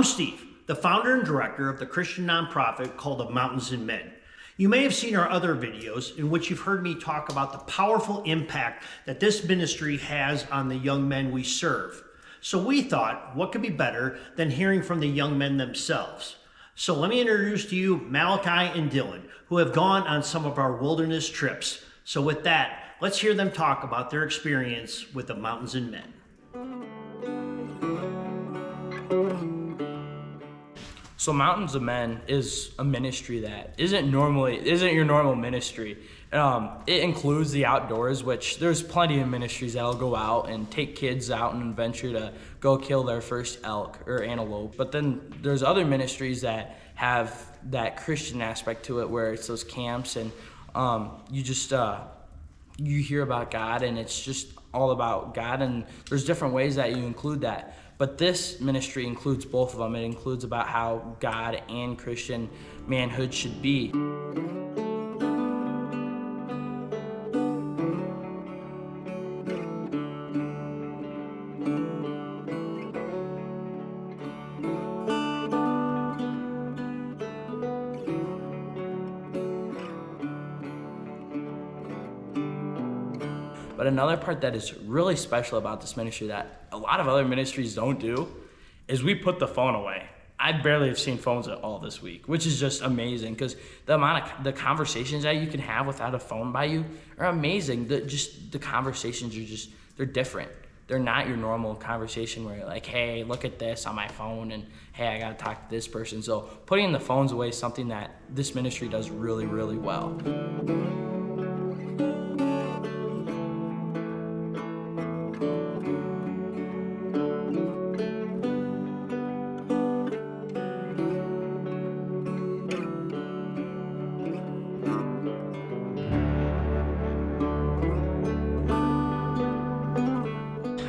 Steve, the founder and director of the Christian nonprofit called the Mountains and Men. You may have seen our other videos in which you've heard me talk about the powerful impact that this ministry has on the young men we serve. So we thought, what could be better than hearing from the young men themselves? So let me introduce to you Malachi and Dillon, who have gone on some of our wilderness trips. So with that, let's hear them talk about their experience with the Mountains and Men. So Mountains of Men is a ministry that isn't your normal ministry. It includes the outdoors, which there's plenty of ministries that'll go out and take kids out on an adventure to go kill their first elk or antelope. But then there's other ministries that have that Christian aspect to it, where it's those camps and you hear about God, and it's just all about God, and there's different ways that you include that. But this ministry includes both of them. It includes about how God and Christian manhood should be. But another part that is really special about this ministry that a lot of other ministries don't do is we put the phone away. I barely have seen phones at all this week, which is just amazing, because the conversations that you can have without a phone by you are amazing. The conversations they're different. They're not your normal conversation where you're like, hey, look at this on my phone, and hey, I gotta talk to this person. So putting the phones away is something that this ministry does really, really well.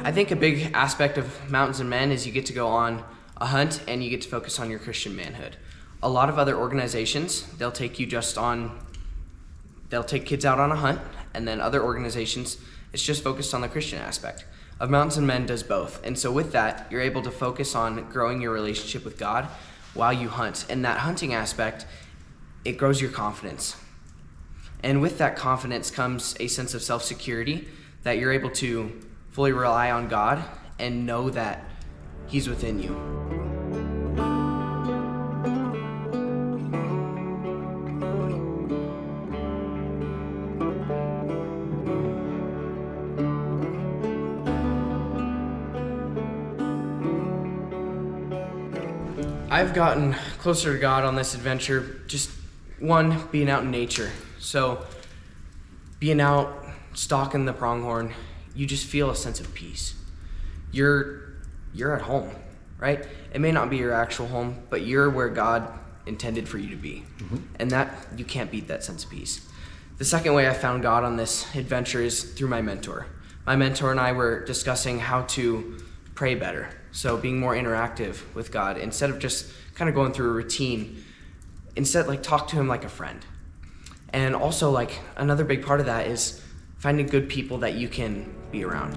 I think a big aspect of Mountains and Men is you get to go on a hunt and you get to focus on your Christian manhood. A lot of other organizations, they'll take kids out on a hunt, and then other organizations, it's just focused on the Christian aspect. Of Mountains and Men does both. And so with that, you're able to focus on growing your relationship with God while you hunt. And that hunting aspect, it grows your confidence. And with that confidence comes a sense of self-security that you're able to fully rely on God and know that He's within you. I've gotten closer to God on this adventure, just one, being out in nature. So being out, stalking the pronghorn, you just feel a sense of peace. You're at home, right? It may not be your actual home, but you're where God intended for you to be. Mm-hmm. And that, you can't beat that sense of peace. The second way I found God on this adventure is through my mentor. My mentor and I were discussing how to pray better. So being more interactive with God, instead of just kind of going through a routine, instead talk to Him like a friend. And also another big part of that is finding good people that you can be around.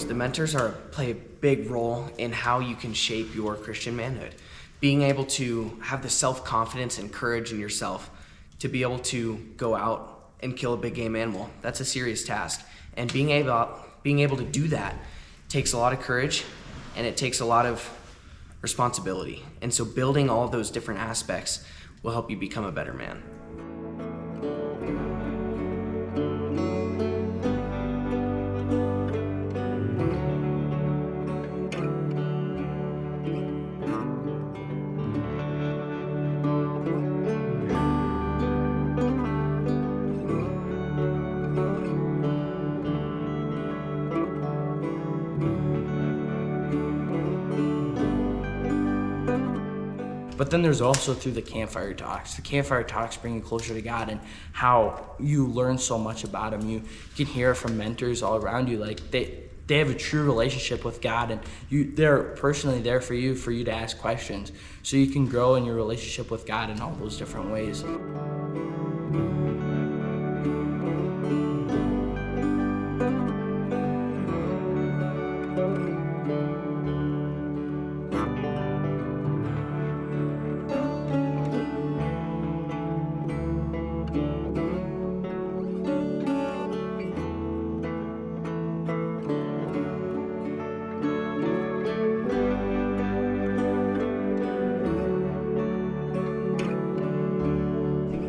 The mentors play a big role in how you can shape your Christian manhood. Being able to have the self-confidence and courage in yourself to be able to go out and kill a big game animal. That's a serious task. And being able to do that takes a lot of courage, and it takes a lot of responsibility. And so building all of those different aspects will help you become a better man. But then there's also through the campfire talks. The campfire talks bring you closer to God, and how you learn so much about Him. You can hear from mentors all around you. Like they have a true relationship with God, and they're personally there for you to ask questions, so you can grow in your relationship with God in all those different ways.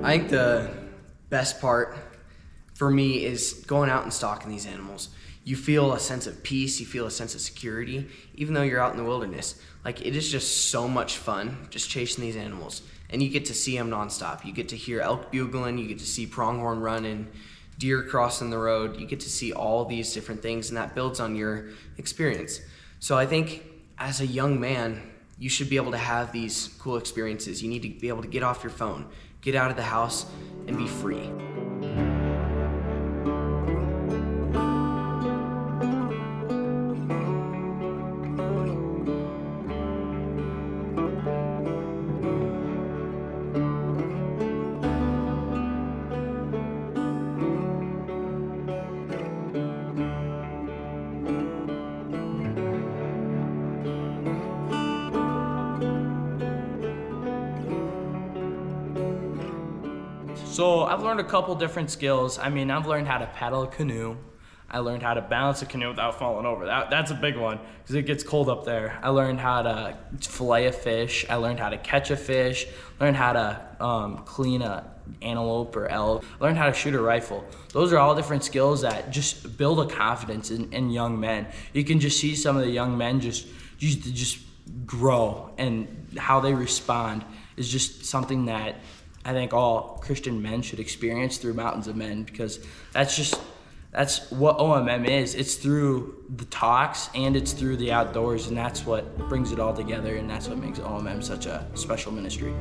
I think the best part for me is going out and stalking these animals. You feel a sense of peace, you feel a sense of security, even though you're out in the wilderness. Like, it is just so much fun just chasing these animals. And you get to see them nonstop. You get to hear elk bugling, you get to see pronghorn running, deer crossing the road. You get to see all these different things, and that builds on your experience. So I think as a young man, you should be able to have these cool experiences. You need to be able to get off your phone, get out of the house, and be free. So I've learned a couple different skills. I mean, I've learned how to paddle a canoe. I learned how to balance a canoe without falling over. That's a big one because it gets cold up there. I learned how to fillet a fish. I learned how to catch a fish. Learned how to clean a antelope or elk. Learned how to shoot a rifle. Those are all different skills that just build a confidence in young men. You can just see some of the young men just grow, and how they respond is just something that I think all Christian men should experience through Mountains of Men, because that's what OMM is. It's through the talks and it's through the outdoors, and that's what brings it all together, and that's what makes OMM such a special ministry.